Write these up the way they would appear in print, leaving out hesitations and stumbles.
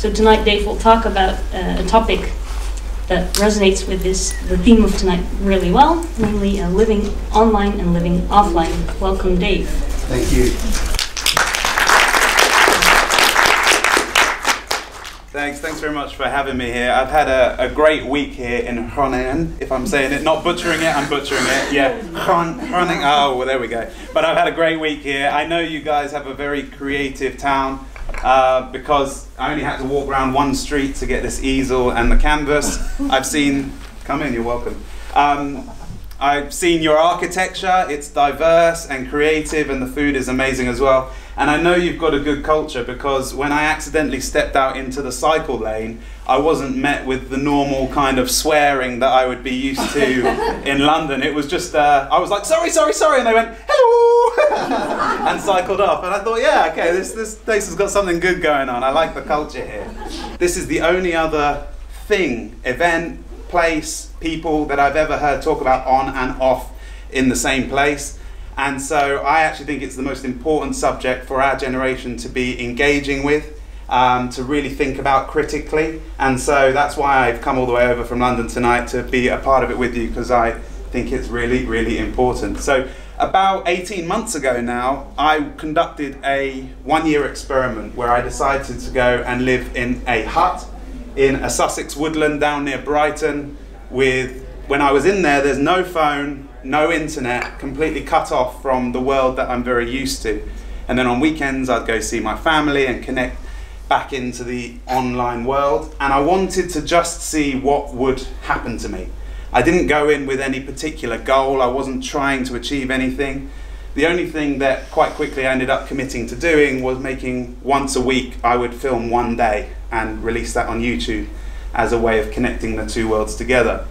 So tonight Dave will talk about a topic that resonates with the theme of tonight really well, namely living online and living offline. Welcome, Dave. Thank you. Thanks very much for having me here. I've had a great week here in Groningen, if I'm saying it, not butchering it, I'm butchering it. Yeah, Groningen, oh, well, there we go. But I've had a great week here. I know you guys have a very creative town because I only had to walk around one street to get this easel and the canvas. I've seen, come in, you're welcome. I've seen your architecture, it's diverse and creative, and the food is amazing as well. And I know you've got a good culture, because when I accidentally stepped out into the cycle lane, I wasn't met with the normal kind of swearing that I would be used to in London. It was just, I was like, sorry, and they went, hello, and cycled off. And I thought, yeah, okay, this place has got something good going on. I like the culture here. This is the only other thing, event, place, people that I've ever heard talk about on and off in the same place. And so I actually think it's the most important subject for our generation to be engaging with, to really think about critically. And so that's why I've come all the way over from London tonight to be a part of it with you, because I think it's really, really important. So about 18 months ago now, I conducted a one-year experiment where I decided to go and live in a hut in a Sussex woodland down near Brighton. When I was in there, there's no phone, no internet, completely cut off from the world that I'm very used to. And then on weekends I'd go see my family and connect back into the online world. And I wanted to just see what would happen to me. I didn't go in with any particular goal. I wasn't trying to achieve anything. The only thing that quite quickly I ended up committing to doing was making once a week I would film one day and release that on YouTube as a way of connecting the two worlds together.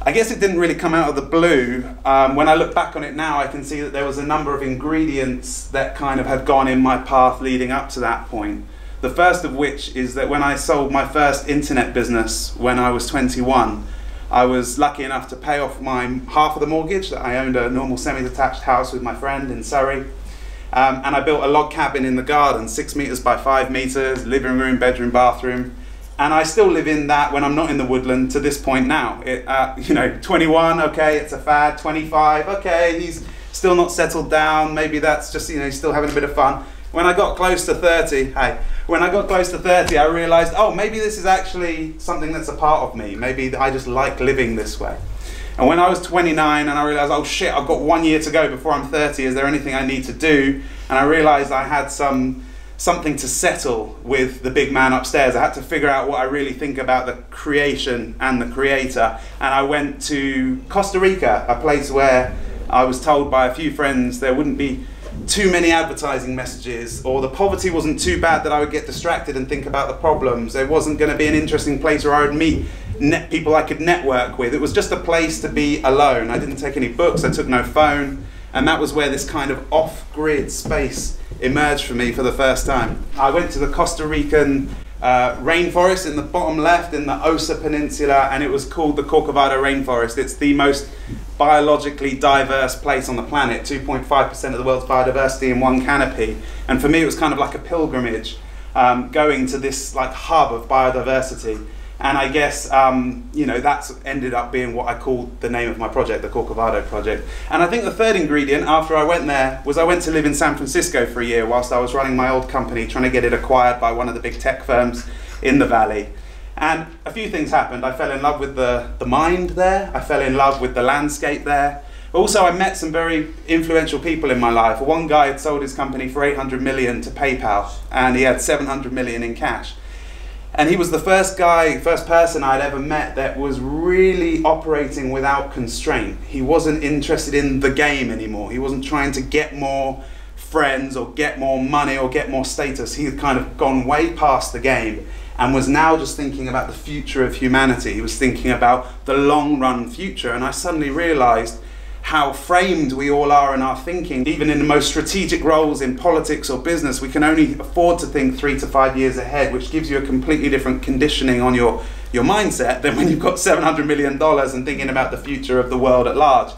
I guess it didn't really come out of the blue. When I look back on it now, I can see that there was a number of ingredients that kind of had gone in my path leading up to that point. The first of which is that when I sold my first internet business when I was 21, I was lucky enough to pay off half of the mortgage. That I owned a normal semi-detached house with my friend in Surrey. And I built a log cabin in the garden, 6 meters by 5 meters, living room, bedroom, bathroom. And I still live in that when I'm not in the woodland to this point now. You know, 21, okay, it's a fad. 25, okay, he's still not settled down. Maybe that's just, you know, he's still having a bit of fun. When I got close to 30, when I got close to 30, I realized, oh, maybe this is actually something that's a part of me. Maybe I just like living this way. And when I was 29 and I realized, oh shit, I've got 1 year to go before I'm 30, is there anything I need to do? And I realized I had something to settle with the big man upstairs. I had to figure out what I really think about the creation and the creator. And I went to Costa Rica, a place where I was told by a few friends there wouldn't be too many advertising messages, or the poverty wasn't too bad that I would get distracted and think about the problems. There wasn't going to be an interesting place where I would meet people I could network with. It was just a place to be alone. I didn't take any books, I took no phone, and that was where this kind of off-grid space emerged for me for the first time. I went to the Costa Rican rainforest in the bottom left in the Osa Peninsula, and it was called the Corcovado Rainforest. It's the most biologically diverse place on the planet, 2.5% of the world's biodiversity in one canopy. And for me it was kind of like a pilgrimage, going to this like hub of biodiversity. And I guess, you know, that's ended up being what I called the name of my project, the Corcovado Project. And I think the third ingredient after I went there was I went to live in San Francisco for a year whilst I was running my old company, trying to get it acquired by one of the big tech firms in the valley. And a few things happened. I fell in love with the mind there. I fell in love with the landscape there. Also, I met some very influential people in my life. One guy had sold his company for 800 million to PayPal, and he had 700 million in cash. And he was the first person I'd ever met that was really operating without constraint. He wasn't interested in the game anymore. He wasn't trying to get more friends or get more money or get more status. He had kind of gone way past the game and was now just thinking about the future of humanity. He was thinking about the long run future. And I suddenly realized how framed we all are in our thinking. Even in the most strategic roles in politics or business, we can only afford to think 3 to 5 years ahead, which gives you a completely different conditioning on your mindset than when you've got $700 million and thinking about the future of the world at large.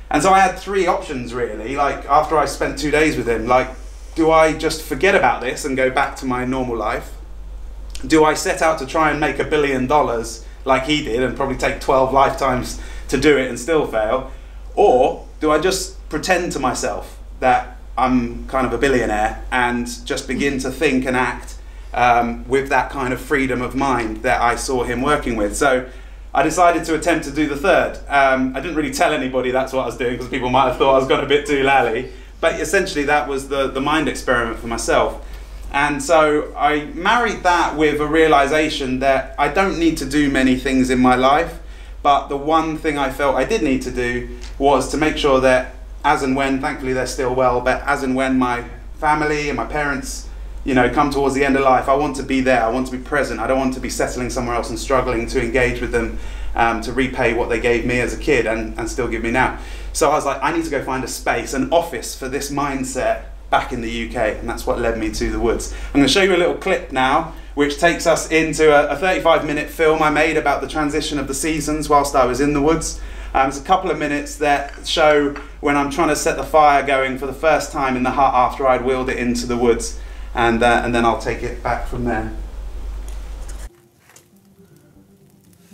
And so I had 3 options really. Like, after I spent 2 days with him, like, do I just forget about this and go back to my normal life? Do I set out to try and make $1 billion like he did and probably take 12 lifetimes to do it and still fail? Or do I just pretend to myself that I'm kind of a billionaire and just begin to think and act with that kind of freedom of mind that I saw him working with? So I decided to attempt to do the third. I didn't really tell anybody that's what I was doing because people might have thought I was going a bit too lally, but essentially that was the mind experiment for myself. And so I married that with a realization that I don't need to do many things in my life, but the one thing I felt I did need to do was to make sure that as and when, thankfully they're still well, but as and when my family and my parents, you know, come towards the end of life, I want to be there, I want to be present, I don't want to be settling somewhere else and struggling to engage with them to repay what they gave me as a kid and still give me now. So I was like, I need to go find a space, an office for this mindset back in the UK, and that's what led me to the woods. I'm going to show you a little clip now which takes us into a 35-minute film I made about the transition of the seasons whilst I was in the woods. It's a couple of minutes that show when I'm trying to set the fire going for the first time in the hut after I'd wheeled it into the woods, and then I'll take it back from there.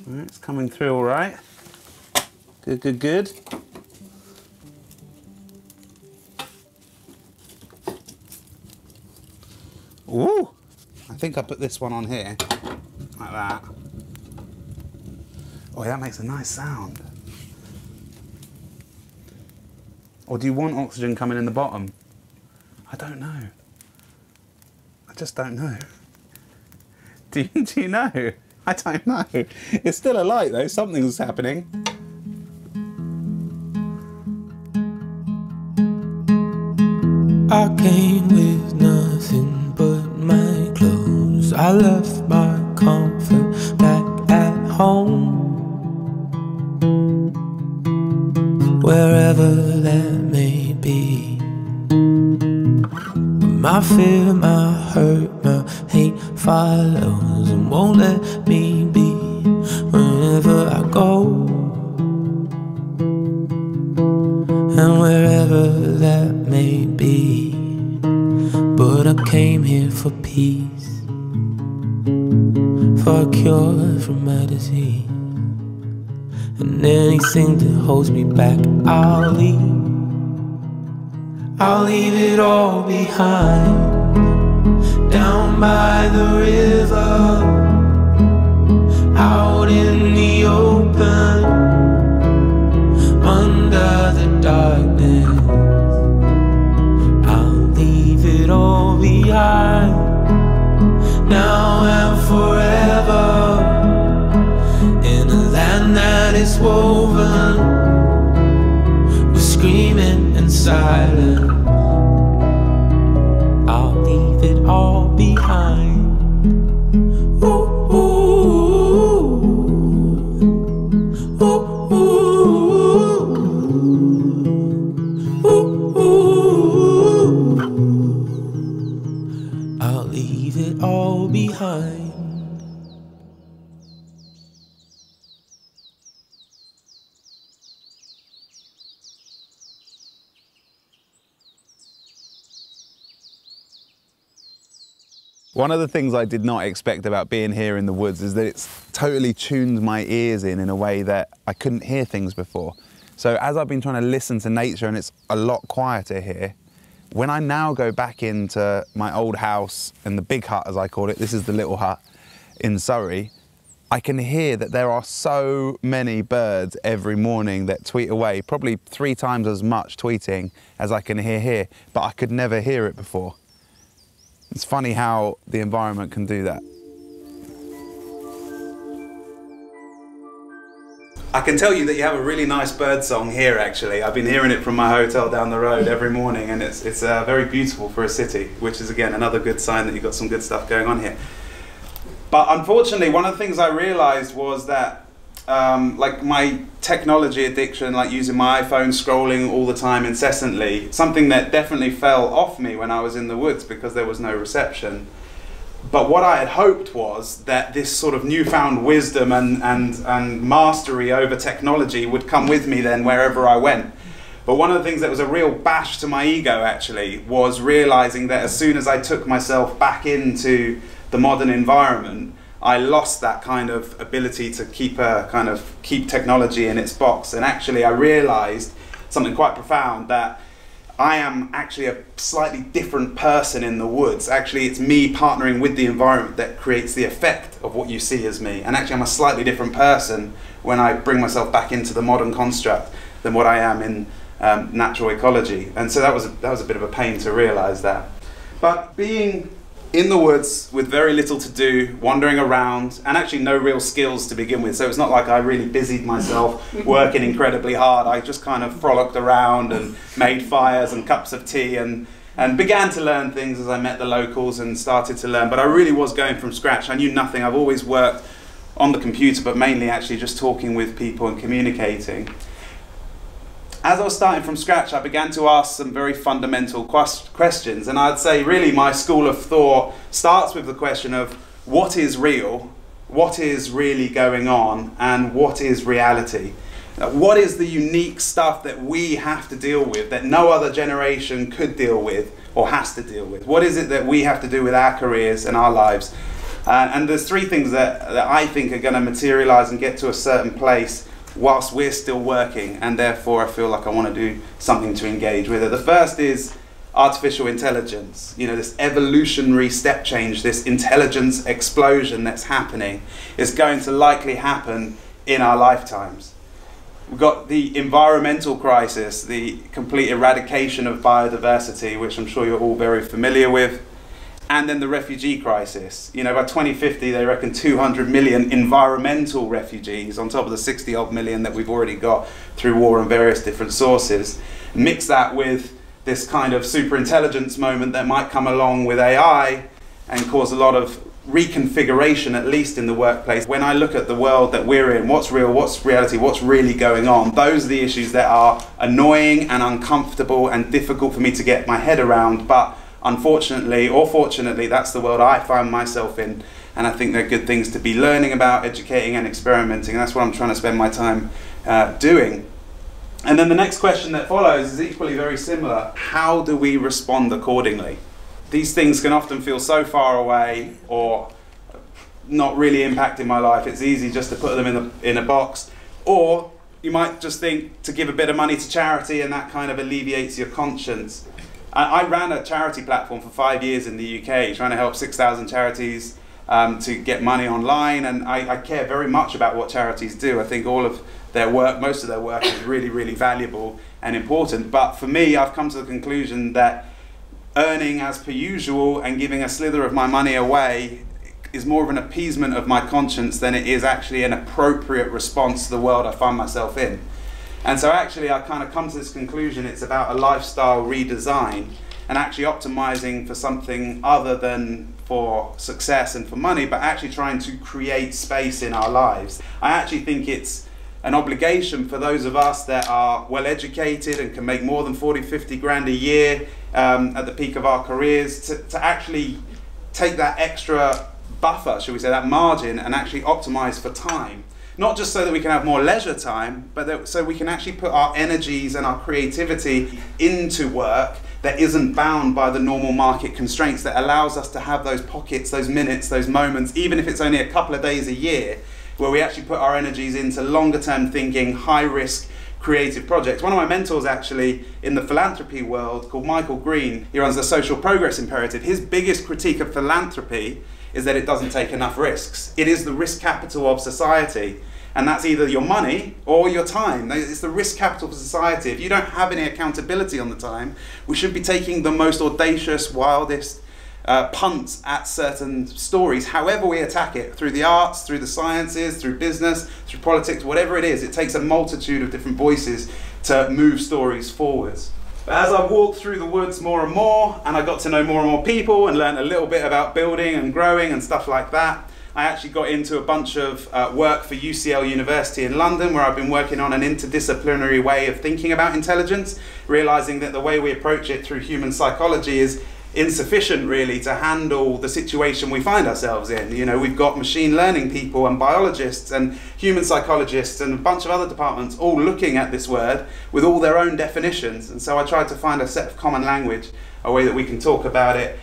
All right, it's coming through all right. Good, good, good. Ooh, I think I put this one on here, like that. Oh, that makes a nice sound. Or do you want oxygen coming in the bottom? I don't know. I just don't know. Do you know? I don't know. It's still a light though, something's happening. I came with nothing but my clothes. I left my comfort back at home. Wherever that may be. My fear, my hurt, my hate follows and won't let me be wherever I go. And wherever that may be. But I came here for peace, for a cure from my disease. And anything that holds me back, I'll leave. I'll leave it all behind. Down by the river, out in the open, under the darkness. I'll leave it all behind, now and forever, in a land that is woven with screaming and silence. I'll leave it all behind. Ooh, ooh, ooh, ooh, ooh, ooh. I'll leave it all behind. One of the things I did not expect about being here in the woods is that it's totally tuned my ears in a way that I couldn't hear things before. So as I've been trying to listen to nature and it's a lot quieter here, when I now go back into my old house and the big hut as I call it, this is the little hut in Surrey, I can hear that there are so many birds every morning that tweet away, probably 3 times as much tweeting as I can hear here, but I could never hear it before. It's funny how the environment can do that. I can tell you that you have a really nice bird song here actually. I've been hearing it from my hotel down the road every morning, and it's very beautiful for a city, which is again another good sign that you've got some good stuff going on here. But unfortunately, one of the things I realized was that like my technology addiction, like using my iPhone, scrolling all the time incessantly, something that definitely fell off me when I was in the woods because there was no reception. But what I had hoped was that this sort of newfound wisdom and mastery over technology would come with me then wherever I went. But one of the things that was a real bash to my ego actually was realizing that as soon as I took myself back into the modern environment, I lost that kind of ability to keep technology in its box. And actually I realized something quite profound, that I am actually a slightly different person in the woods. Actually, it's me partnering with the environment that creates the effect of what you see as me. And actually I'm a slightly different person when I bring myself back into the modern construct than what I am in natural ecology. And so that was a bit of a pain to realize that. But being in the woods with very little to do, wandering around, and actually no real skills to begin with. So it's not like I really busied myself working incredibly hard. I just kind of frolicked around and made fires and cups of tea and began to learn things as I met the locals and started to learn. But I really was going from scratch. I knew nothing. I've always worked on the computer, but mainly actually just talking with people and communicating. As I was starting from scratch, I began to ask some very fundamental questions, and I'd say really my school of thought starts with the question of what is real, what is really going on, and what is reality? What is the unique stuff that we have to deal with that no other generation could deal with or has to deal with? What is it that we have to do with our careers and our lives? And there's three things that I think are going to materialize and get to a certain place whilst we're still working, and therefore I feel like I want to do something to engage with it. The first is artificial intelligence. You know, this evolutionary step change, this intelligence explosion that's happening is going to likely happen in our lifetimes. We've got the environmental crisis, the complete eradication of biodiversity, which I'm sure you're all very familiar with. And then the refugee crisis. You know, by 2050, they reckon 200 million environmental refugees on top of the 60-odd million that we've already got through war and various different sources. Mix that with this kind of super intelligence moment that might come along with AI and cause a lot of reconfiguration, at least in the workplace. When I look at the world that we're in, what's real, what's reality, what's really going on, those are the issues that are annoying and uncomfortable and difficult for me to get my head around. But unfortunately, or fortunately, that's the world I find myself in, and I think they're good things to be learning about, educating and experimenting, and that's what I'm trying to spend my time doing. And then the next question that follows is equally very similar. How do we respond accordingly? These things can often feel so far away or not really impacting my life. It's easy just to put them in a box, or you might just think to give a bit of money to charity and that kind of alleviates your conscience. I ran a charity platform for 5 years in the UK, trying to help 6,000 charities to get money online, and I care very much about what charities do. I think all of their work, most of their work is really, really valuable and important. But for me, I've come to the conclusion that earning as per usual and giving a slither of my money away is more of an appeasement of my conscience than it is actually an appropriate response to the world I find myself in. And so actually I kind of come to this conclusion, it's about a lifestyle redesign and actually optimizing for something other than for success and for money, but actually trying to create space in our lives. I actually think it's an obligation for those of us that are well educated and can make more than 40, 50 grand a year at the peak of our careers to actually take that extra buffer, should we say, that margin, and actually optimize for time. Not just so that we can have more leisure time, but so we can actually put our energies and our creativity into work that isn't bound by the normal market constraints, that allows us to have those pockets, those minutes, those moments, even if it's only a couple of days a year, where we actually put our energies into longer term thinking, high risk, creative projects. One of my mentors actually in the philanthropy world, called Michael Green, he runs the Social Progress Imperative. His biggest critique of philanthropy is that it doesn't take enough risks. It is the risk capital of society, and that's either your money or your time. It's the risk capital for society. If you don't have any accountability on the time, we should be taking the most audacious, wildest punts at certain stories, however we attack it, through the arts, through the sciences, through business, through politics, whatever it is. It takes a multitude of different voices to move stories forwards. But as I walked through the woods more and more, and I got to know more and more people and learned a little bit about building and growing and stuff like that, I actually got into a bunch of work for UCL University in London, where I've been working on an interdisciplinary way of thinking about intelligence, realizing that the way we approach it through human psychology is insufficient really to handle the situation we find ourselves in. You know, we've got machine learning people and biologists and human psychologists and a bunch of other departments all looking at this word with all their own definitions, and so I tried to find a set of common language a way that we can talk about it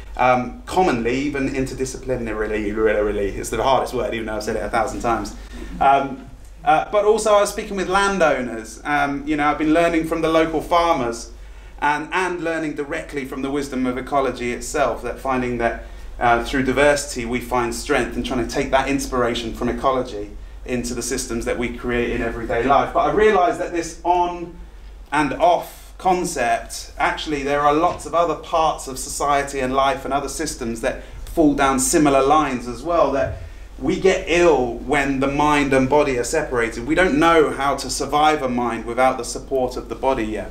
commonly, even interdisciplinarily, really. It's the hardest word, even though I've said it 1,000 times. But also I was speaking with landowners. You know, I've been learning from the local farmers and learning directly from the wisdom of ecology itself, that finding that through diversity we find strength, and trying to take that inspiration from ecology into the systems that we create in everyday life. But I realised that this on and off concept, actually there are lots of other parts of society and life and other systems that fall down similar lines as well, that we get ill when the mind and body are separated. We don't know how to survive a mind without the support of the body yet.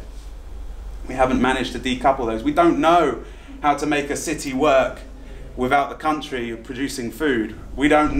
We haven't managed to decouple those. We don't know how to make a city work without the country producing food. We don't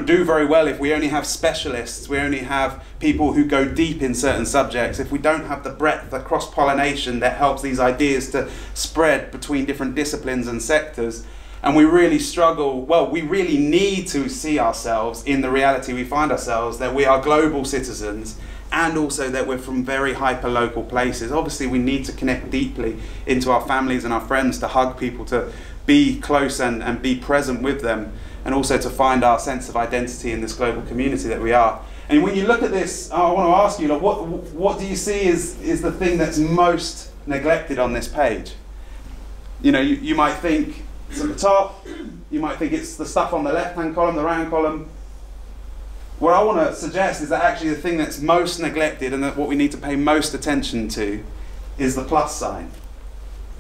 do very well if we only have specialists, we only have people who go deep in certain subjects, if we don't have the breadth, the cross-pollination that helps these ideas to spread between different disciplines and sectors. And we really struggle, well, we really need to see ourselves in the reality we find ourselves, that we are global citizens, and also that we're from very hyper-local places. Obviously we need to connect deeply into our families and our friends, to hug people, to be close and be present with them, and also to find our sense of identity in this global community that we are. And when you look at this, I want to ask you, like, what do you see is the thing that's most neglected on this page? You know, you might think it's at the top, you might think it's the stuff on the left-hand column, the right-hand column. What I want to suggest is that actually the thing that's most neglected, and that what we need to pay most attention to, is the plus sign.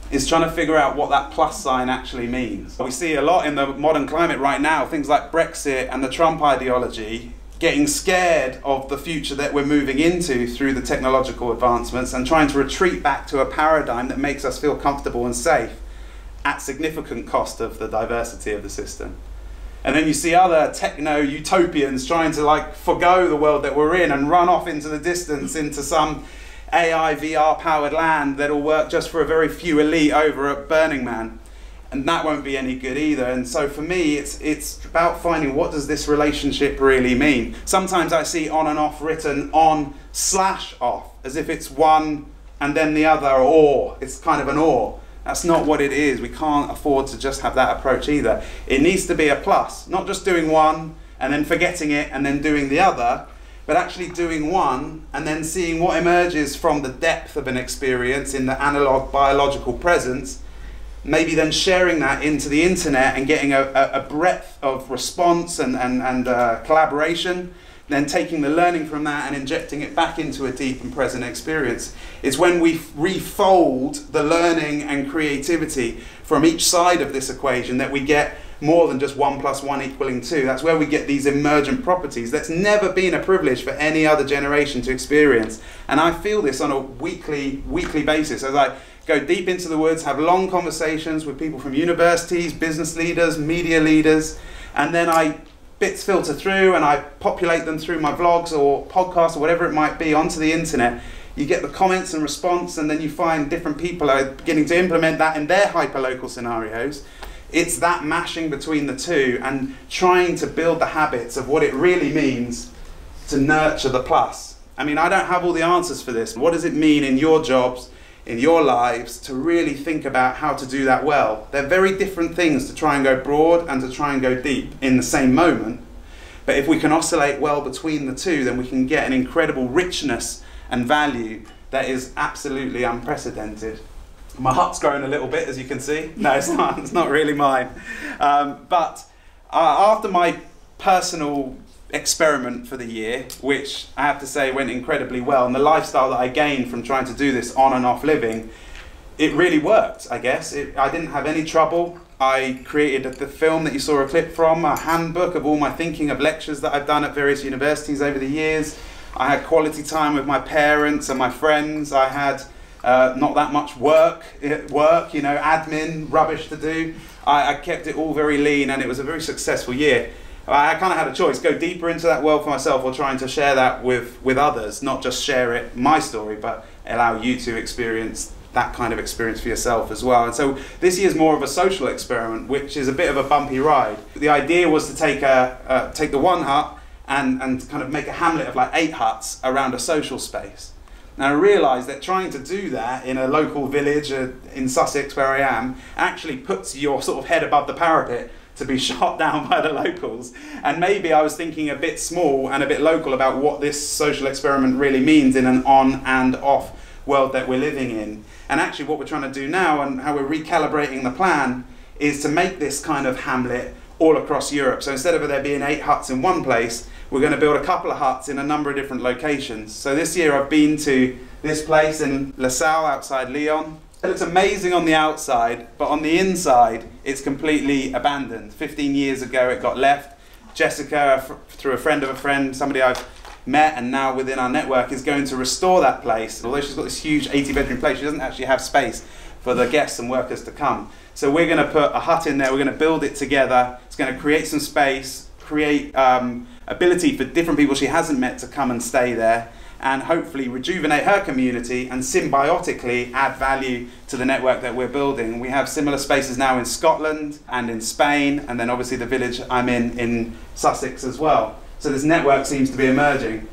Is trying to figure out what that plus sign actually means. We see a lot in the modern climate right now, things like Brexit and the Trump ideology, getting scared of the future that we're moving into through the technological advancements, and trying to retreat back to a paradigm that makes us feel comfortable and safe at significant cost of the diversity of the system. And then you see other techno-utopians trying to like forgo the world that we're in and run off into the distance into some AI, VR powered land that'll work just for a very few elite over at Burning Man. And that won't be any good either. And so for me, it's about finding, what does this relationship really mean? Sometimes I see on and off written on/off, as if it's one and then the other, or it's kind of an or. That's not what it is. We can't afford to just have that approach either. It needs to be a plus, not just doing one and then forgetting it and then doing the other, but actually doing one and then seeing what emerges from the depth of an experience in the analog biological presence, maybe then sharing that into the internet and getting a breadth of response and collaboration, then taking the learning from that and injecting it back into a deep and present experience. It's when we refold the learning and creativity from each side of this equation that we get more than just 1 + 1 = 2. That's where we get these emergent properties. That's never been a privilege for any other generation to experience. And I feel this on a weekly basis as I go deep into the woods, have long conversations with people from universities, business leaders, media leaders, and then bits filter through and I populate them through my vlogs or podcasts or whatever it might be onto the internet. You get the comments and response, and then you find different people are beginning to implement that in their hyperlocal scenarios. It's that mashing between the two and trying to build the habits of what it really means to nurture the plus. I mean, I don't have all the answers for this. What does it mean in your jobs, in your lives, to really think about how to do that well? They're very different things to try and go broad and to try and go deep in the same moment. But if we can oscillate well between the two, then we can get an incredible richness and value that is absolutely unprecedented. My hut's grown a little bit, as you can see. No, it's not really mine. But after my personal experiment for the year, which I have to say went incredibly well, and the lifestyle that I gained from trying to do this on and off living, it really worked, I guess. I didn't have any trouble. I created the film that you saw a clip from, a handbook of all my thinking of lectures that I've done at various universities over the years. I had quality time with my parents and my friends. I had not that much work, you know, admin, rubbish to do. I kept it all very lean, and it was a very successful year. I kind of had a choice, go deeper into that world for myself or trying to share that with others, not just share it, my story, but allow you to experience that kind of experience for yourself as well. And so this year's more of a social experiment, which is a bit of a bumpy ride. The idea was to take the one hut and kind of make a hamlet of like 8 huts around a social space. Now I realised that trying to do that in a local village in Sussex where I am actually puts your sort of head above the parapet to be shot down by the locals. And maybe I was thinking a bit small and a bit local about what this social experiment really means in an on and off world that we're living in. And actually what we're trying to do now and how we're recalibrating the plan is to make this kind of hamlet all across Europe. So instead of there being 8 huts in one place, we're going to build a couple of huts in a number of different locations. So this year I've been to this place in La Salle outside Lyon. It looks amazing on the outside, but on the inside it's completely abandoned. 15 years ago it got left. Jessica, through a friend of a friend, somebody I've met and now within our network, is going to restore that place. Although she's got this huge 80-bedroom place, she doesn't actually have space for the guests and workers to come. So we're going to put a hut in there, we're going to build it together, it's going to create some space, create ability for different people she hasn't met to come and stay there, and hopefully rejuvenate her community and symbiotically add value to the network that we're building. We have similar spaces now in Scotland and in Spain, and then obviously the village I'm in Sussex as well. So this network seems to be emerging.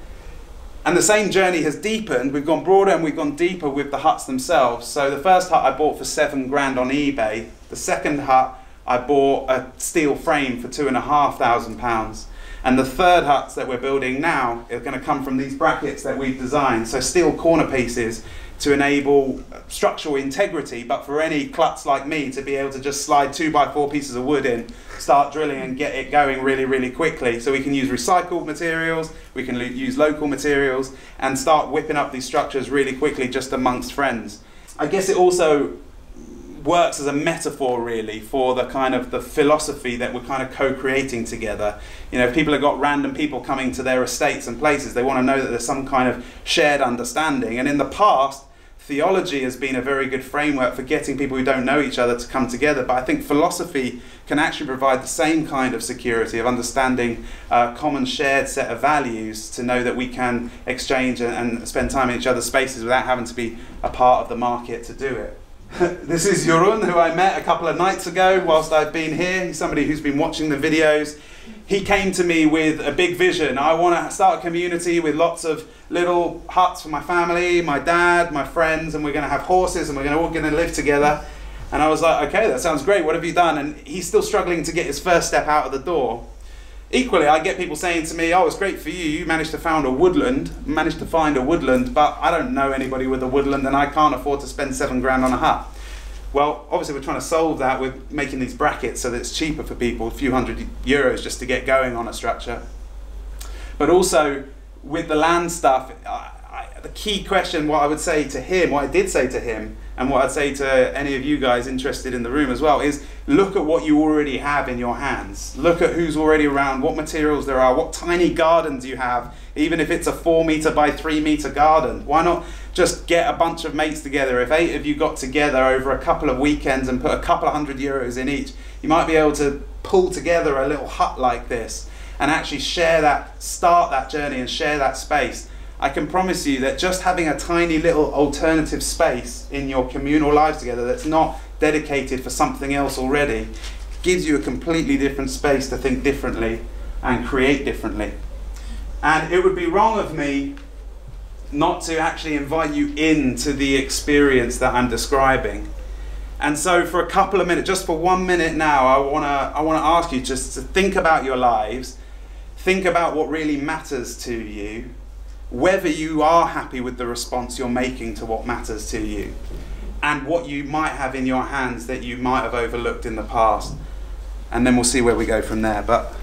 And the same journey has deepened. We've gone broader and we've gone deeper with the huts themselves. So the first hut I bought for £7,000 on eBay. The second hut I bought a steel frame for £2,500. And the third huts that we're building now are going to come from these brackets that we've designed. So steel corner pieces to enable structural integrity, but for any klutz like me to be able to just slide 2x4 pieces of wood in, start drilling and get it going really, really quickly. So we can use recycled materials, we can use local materials, and start whipping up these structures really quickly just amongst friends. I guess it also works as a metaphor really for the kind of the philosophy that we're kind of co-creating together. You know, if people have got random people coming to their estates and places, they want to know that there's some kind of shared understanding. And in the past, theology has been a very good framework for getting people who don't know each other to come together. But I think philosophy can actually provide the same kind of security of understanding a common shared set of values to know that we can exchange and spend time in each other's spaces without having to be a part of the market to do it. This is Jeroen, who I met a couple of nights ago whilst I've been here. He's somebody who's been watching the videos. He came to me with a big vision. I want to start a community with lots of little huts for my family, my dad, my friends, and we're going to have horses and we're all going to live together. And I was like, okay, that sounds great. What have you done? And he's still struggling to get his first step out of the door. Equally, I get people saying to me, oh, it's great for you. You managed to find a woodland, but I don't know anybody with a woodland and I can't afford to spend £7,000 on a hut. Well, obviously we're trying to solve that with making these brackets so that it's cheaper for people, a few €100 just to get going on a structure. But also with the land stuff, the key question, what I would say to him, what I did say to him, and what I'd say to any of you guys interested in the room as well, is look at what you already have in your hands. Look at who's already around, what materials there are, what tiny gardens you have, even if it's a 4 metre by 3 metre garden. Why not just get a bunch of mates together? If 8 of you got together over a couple of weekends and put a couple of €100 in each, you might be able to pull together a little hut like this and actually share that, start that journey and share that space. I can promise you that just having a tiny little alternative space in your communal lives together that's not dedicated for something else already gives you a completely different space to think differently and create differently. And it would be wrong of me not to actually invite you into the experience that I'm describing. And so for a couple of minutes, just for 1 minute now, I wanna ask you just to think about your lives, think about what really matters to you, whether you are happy with the response you're making to what matters to you, and what you might have in your hands that you might have overlooked in the past. And then we'll see where we go from there. But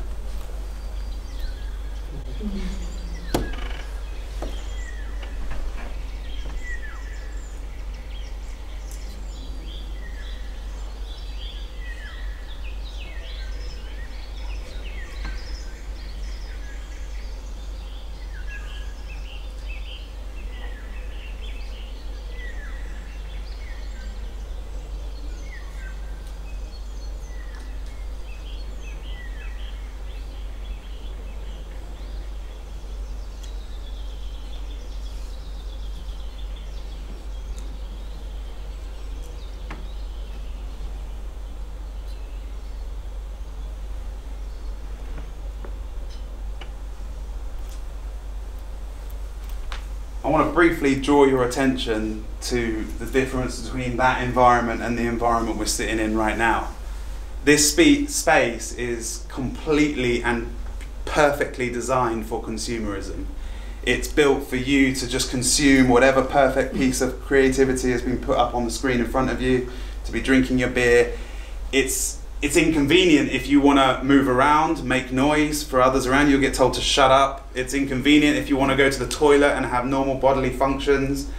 I want to briefly draw your attention to the difference between that environment and the environment we're sitting in right now. This space is completely and perfectly designed for consumerism. It's built for you to just consume whatever perfect piece of creativity has been put up on the screen in front of you, to be drinking your beer. It's inconvenient if you want to move around, make noise for others around you, you'll get told to shut up. It's inconvenient if you want to go to the toilet and have normal bodily functions.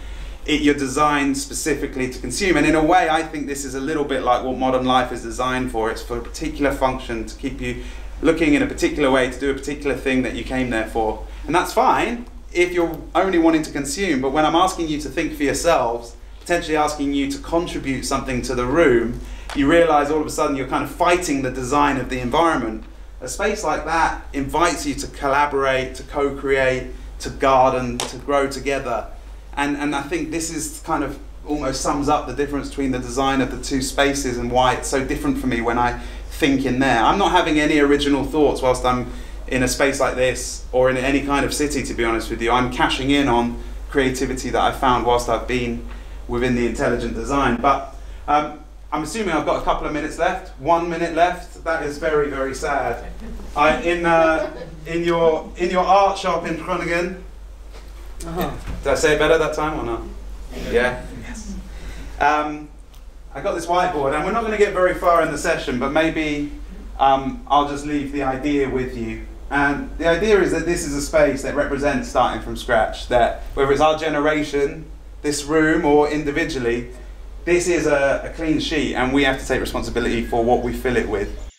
You're designed specifically to consume, and in a way I think this is a little bit like what modern life is designed for. It's for a particular function, to keep you looking in a particular way, to do a particular thing that you came there for. And that's fine if you're only wanting to consume, but when I'm asking you to think for yourselves, potentially asking you to contribute something to the room, you realise all of a sudden you're kind of fighting the design of the environment. A space like that invites you to collaborate, to co-create, to garden, to grow together. And I think this is kind of almost sums up the difference between the design of the two spaces and why it's so different for me when I think in there. I'm not having any original thoughts whilst I'm in a space like this or in any kind of city, to be honest with you. I'm cashing in on creativity that I've found whilst I've been within the intelligent design. But I'm assuming I've got a couple of minutes left. 1 minute left. That is very, very sad. In your art shop in Groningen. Did I say it better that time or not? Yeah. Yes. I got this whiteboard, and we're not going to get very far in the session, but maybe I'll just leave the idea with you. And the idea is that this is a space that represents starting from scratch. That whether it's our generation, this room, or individually, this is a clean sheet, and we have to take responsibility for what we fill it with.